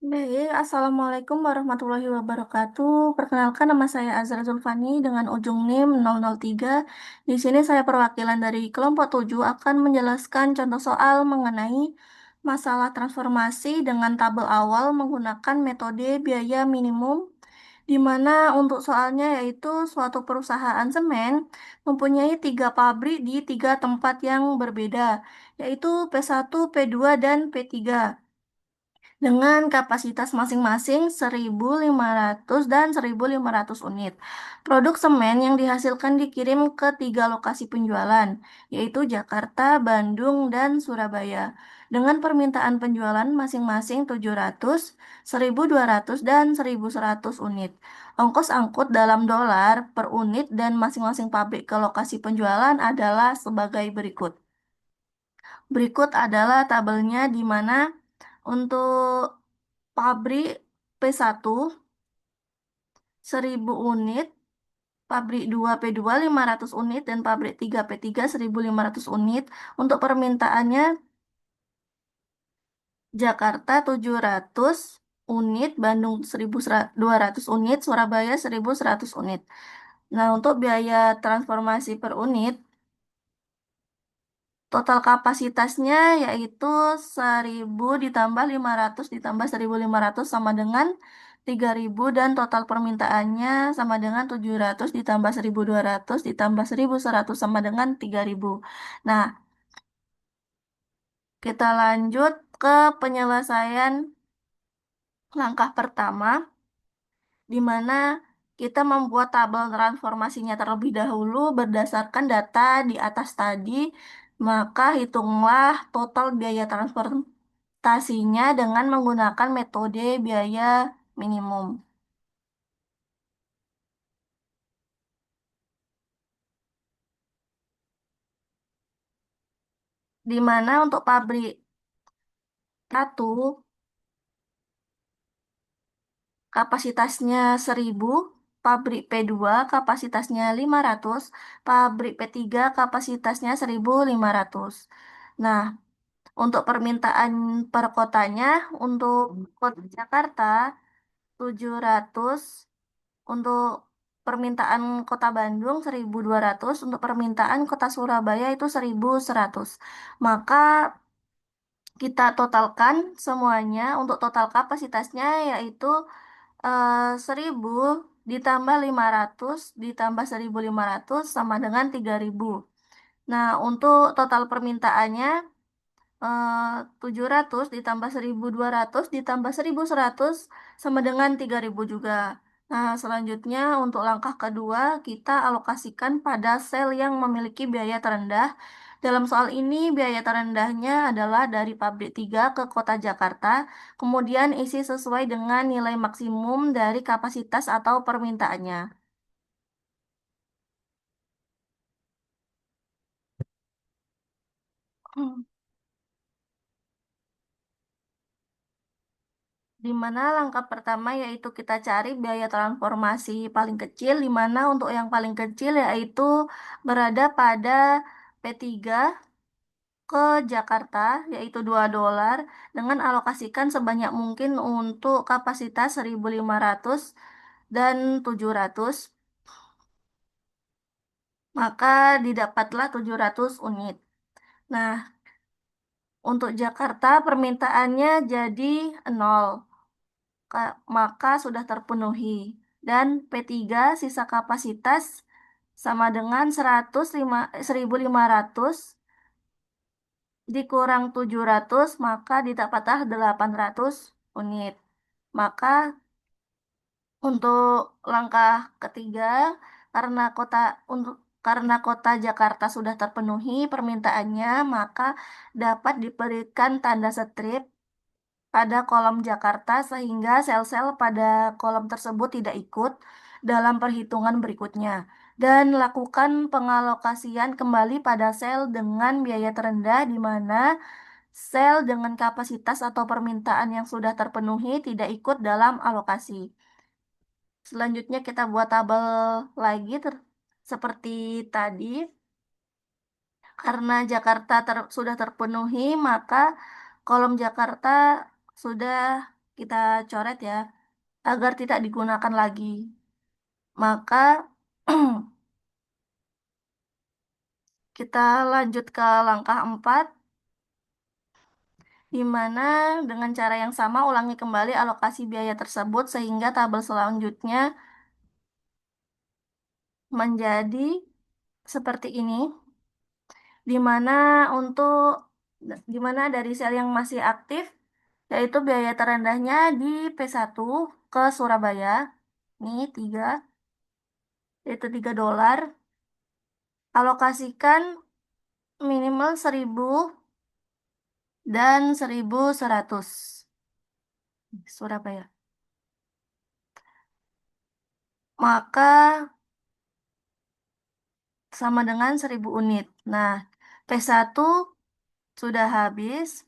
Baik, Assalamualaikum warahmatullahi wabarakatuh. Perkenalkan nama saya Azra Zulfani dengan ujung NIM 003. Di sini saya perwakilan dari kelompok 7 akan menjelaskan contoh soal mengenai masalah transformasi dengan tabel awal menggunakan metode biaya minimum, di mana untuk soalnya yaitu suatu perusahaan semen mempunyai tiga pabrik di tiga tempat yang berbeda, yaitu P1, P2, dan P3 dengan kapasitas masing-masing 1.500 dan 1.500 unit. Produk semen yang dihasilkan dikirim ke tiga lokasi penjualan, yaitu Jakarta, Bandung, dan Surabaya, dengan permintaan penjualan masing-masing 700, 1.200, dan 1.100 unit. Ongkos angkut dalam dolar per unit dan masing-masing pabrik ke lokasi penjualan adalah sebagai berikut. Berikut adalah tabelnya di mana untuk pabrik P1 1.000 unit, pabrik 2 P2 500 unit, dan pabrik 3 P3 1.500 unit. Untuk permintaannya Jakarta 700 unit, Bandung 1.200 unit, Surabaya 1.100 unit. Nah, untuk biaya transformasi per unit, total kapasitasnya yaitu 1.000 ditambah 500 ditambah 1.500 sama dengan 3.000, dan total permintaannya sama dengan 700 ditambah 1.200 ditambah 1.100 sama dengan 3.000. Nah, kita lanjut ke penyelesaian langkah pertama, di mana kita membuat tabel transformasinya terlebih dahulu berdasarkan data di atas tadi. Maka hitunglah total biaya transportasinya dengan menggunakan metode biaya minimum. Di mana untuk pabrik satu kapasitasnya 1.000, pabrik P2 kapasitasnya 500, pabrik P3 kapasitasnya 1.500. Nah, untuk permintaan per kotanya, untuk kota Jakarta 700, untuk permintaan kota Bandung 1.200, untuk permintaan kota Surabaya itu 1.100. Maka kita totalkan semuanya untuk total kapasitasnya yaitu 1.000 ditambah 500 ditambah 1.500 sama dengan 3.000. Nah, untuk total permintaannya 700 ditambah 1.200 ditambah 1.100 sama dengan 3.000 juga. Nah, selanjutnya untuk langkah kedua kita alokasikan pada sel yang memiliki biaya terendah. Dalam soal ini biaya terendahnya adalah dari pabrik 3 ke kota Jakarta, kemudian isi sesuai dengan nilai maksimum dari kapasitas atau permintaannya. Di mana langkah pertama yaitu kita cari biaya transformasi paling kecil, di mana untuk yang paling kecil yaitu berada pada P3 ke Jakarta, yaitu $2, dengan alokasikan sebanyak mungkin untuk kapasitas 1.500 dan 700, maka didapatlah 700 unit. Nah, untuk Jakarta permintaannya jadi 0. Maka sudah terpenuhi. Dan P3 sisa kapasitas sama dengan 1.500 dikurang 700, maka didapatlah 800 unit. Maka untuk langkah ketiga, karena kota untuk karena kota Jakarta sudah terpenuhi permintaannya, maka dapat diberikan tanda strip pada kolom Jakarta sehingga sel-sel pada kolom tersebut tidak ikut dalam perhitungan berikutnya. Dan lakukan pengalokasian kembali pada sel dengan biaya terendah, di mana sel dengan kapasitas atau permintaan yang sudah terpenuhi tidak ikut dalam alokasi. Selanjutnya kita buat tabel lagi seperti tadi. Karena Jakarta sudah terpenuhi, maka kolom Jakarta sudah kita coret ya, agar tidak digunakan lagi. Maka kita lanjut ke langkah 4, di mana dengan cara yang sama ulangi kembali alokasi biaya tersebut sehingga tabel selanjutnya menjadi seperti ini, di mana untuk di mana dari sel yang masih aktif yaitu biaya terendahnya di P1 ke Surabaya, ini 3, yaitu $3, alokasikan minimal 1.000 dan 1.100 Surabaya. Maka sama dengan 1.000 unit. Nah, P1 sudah habis.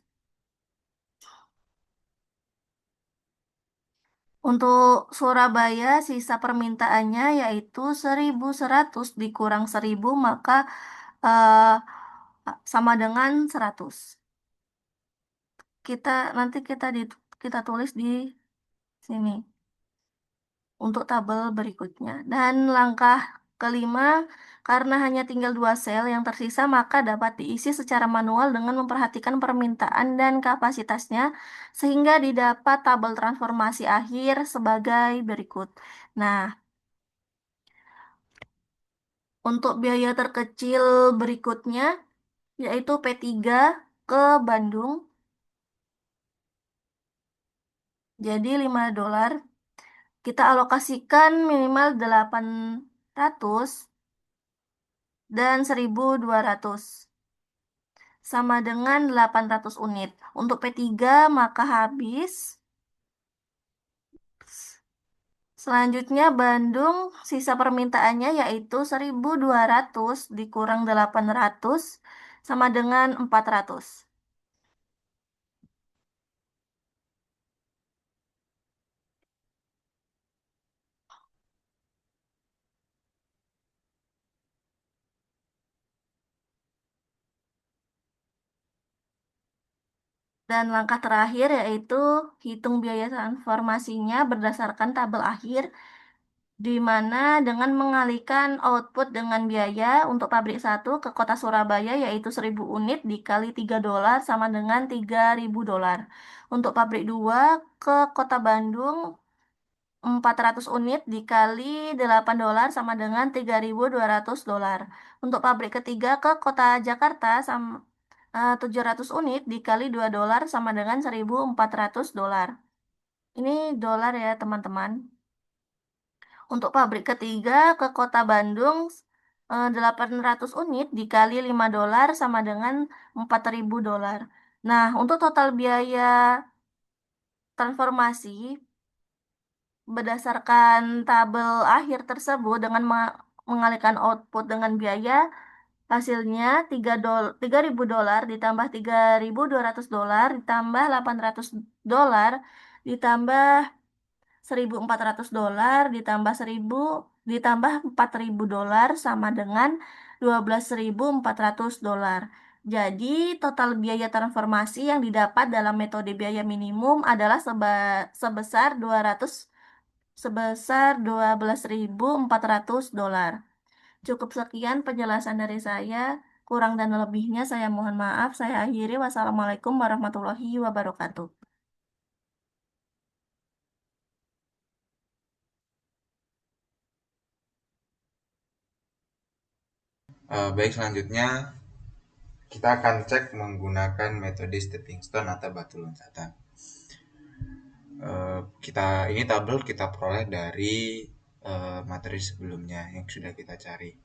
Untuk Surabaya, sisa permintaannya yaitu 1.100 dikurang 1.000, maka eh, sama dengan 100. Kita nanti kita tulis di sini untuk tabel berikutnya. Dan langkah kelima, karena hanya tinggal 2 sel yang tersisa, maka dapat diisi secara manual dengan memperhatikan permintaan dan kapasitasnya, sehingga didapat tabel transformasi akhir sebagai berikut. Nah, untuk biaya terkecil berikutnya, yaitu P3 ke Bandung, jadi $5. Kita alokasikan minimal 800 dan 1.200 sama dengan 800 unit. Untuk P3 maka habis. Selanjutnya Bandung sisa permintaannya yaitu 1.200 dikurang 800 sama dengan 400. Dan langkah terakhir yaitu hitung biaya transformasinya berdasarkan tabel akhir, di mana dengan mengalihkan output dengan biaya untuk pabrik 1 ke kota Surabaya yaitu 1.000 unit dikali $3 sama dengan $3.000. Untuk pabrik 2 ke kota Bandung 400 unit dikali $8 sama dengan $3.200. Untuk pabrik ketiga ke kota Jakarta 700 unit dikali $2 sama dengan $1.400. Ini dolar ya teman-teman. Untuk pabrik ketiga ke kota Bandung 800 unit dikali $5 sama dengan $4.000. Nah, untuk total biaya transformasi berdasarkan tabel akhir tersebut dengan mengalihkan output dengan biaya, hasilnya $3.000 ditambah $3.200 ditambah $800 ditambah $1.400 ditambah 1.000 ditambah $4.000 sama dengan $12.400. Jadi total biaya transformasi yang didapat dalam metode biaya minimum adalah sebesar 12.400 dolar. Cukup sekian penjelasan dari saya. Kurang dan lebihnya saya mohon maaf. Saya akhiri. Wassalamualaikum warahmatullahi wabarakatuh. Baik, selanjutnya kita akan cek menggunakan metode stepping stone atau batu loncatan. Ini tabel kita peroleh dari materi sebelumnya yang sudah kita cari.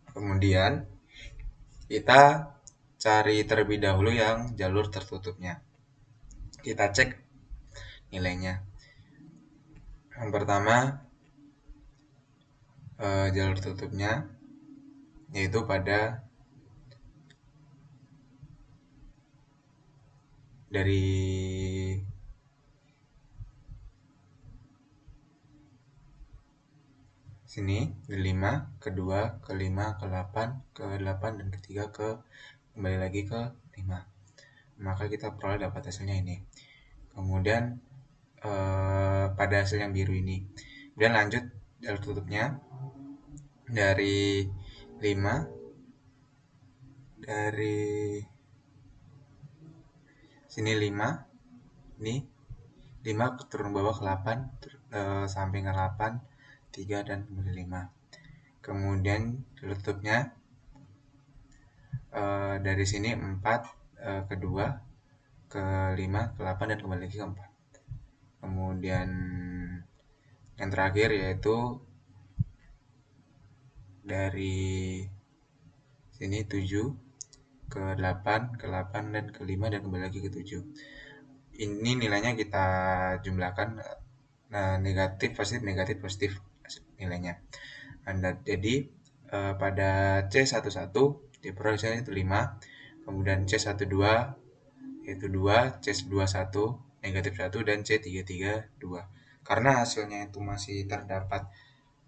Kemudian kita cari terlebih dahulu yang jalur tertutupnya. Kita cek nilainya. Yang pertama jalur tutupnya yaitu pada dari sini ke 5, kedua, ke 5, ke 8, ke 8 dan ketiga ke kembali lagi ke 5. Maka kita peroleh dapat hasilnya ini. Kemudian pada hasil yang biru ini. Kemudian lanjut jalur tutupnya dari 5, dari sini 5, ini 5 turun bawah ke 8, samping ke 8, 3 dan kembali 5. Kemudian jalur tutupnya dari sini 4 ke 2, ke 5, ke 8 dan kembali lagi ke 4. Kemudian yang terakhir yaitu dari sini 7 ke 8, ke 8 dan ke 5 dan kembali lagi ke 7. Ini nilainya kita jumlahkan, negatif positif nilainya. Jadi pada C11 diperoleh itu 5, kemudian C12 yaitu 2, C21 negatif 1 dan C33 2. Karena hasilnya itu masih terdapat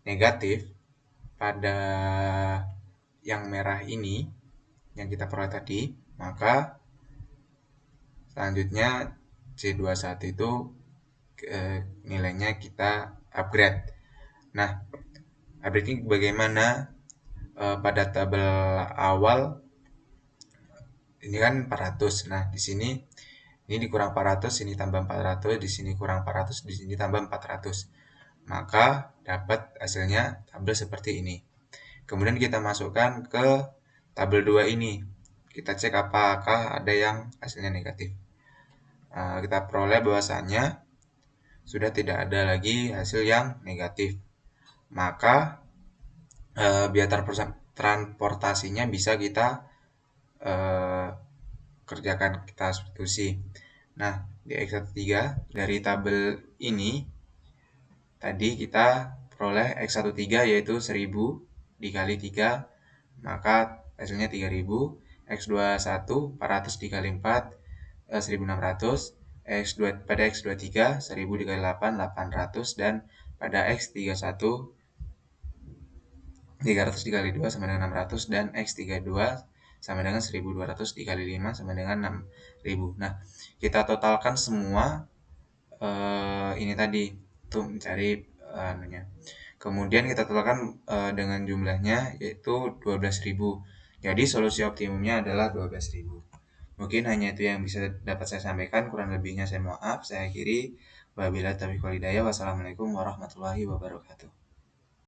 negatif pada yang merah ini yang kita peroleh tadi, maka selanjutnya C21 itu nilainya kita upgrade. Nah, upgrade ini bagaimana? Pada tabel awal ini kan 400. Nah, di sini ini dikurang 400, sini tambah 400, di sini kurang 400, di sini tambah 400. Maka dapat hasilnya tabel seperti ini. Kemudian kita masukkan ke tabel 2 ini. Kita cek apakah ada yang hasilnya negatif. Kita peroleh bahwasannya sudah tidak ada lagi hasil yang negatif. Maka biaya transportasinya bisa kita kerjakan, kita substitusi. Nah, di X13 dari tabel ini tadi kita peroleh X13 yaitu 1000 dikali 3, maka hasilnya 3000. X21 400 dikali 4, 1600. Pada X23 1000 dikali 8, 800. Dan pada X31 300 dikali 2 sama dengan 600, dan X32 sama dengan 1200 dikali 5 sama dengan 6000. Nah, kita totalkan semua ini tadi untuk mencari anunya. Kemudian kita totalkan dengan jumlahnya yaitu 12.000. Jadi solusi optimumnya adalah 12.000. Mungkin hanya itu yang bisa dapat saya sampaikan, kurang lebihnya saya maaf. Saya akhiri. Wabillahi taufiq wal hidayah. Wassalamualaikum warahmatullahi wabarakatuh.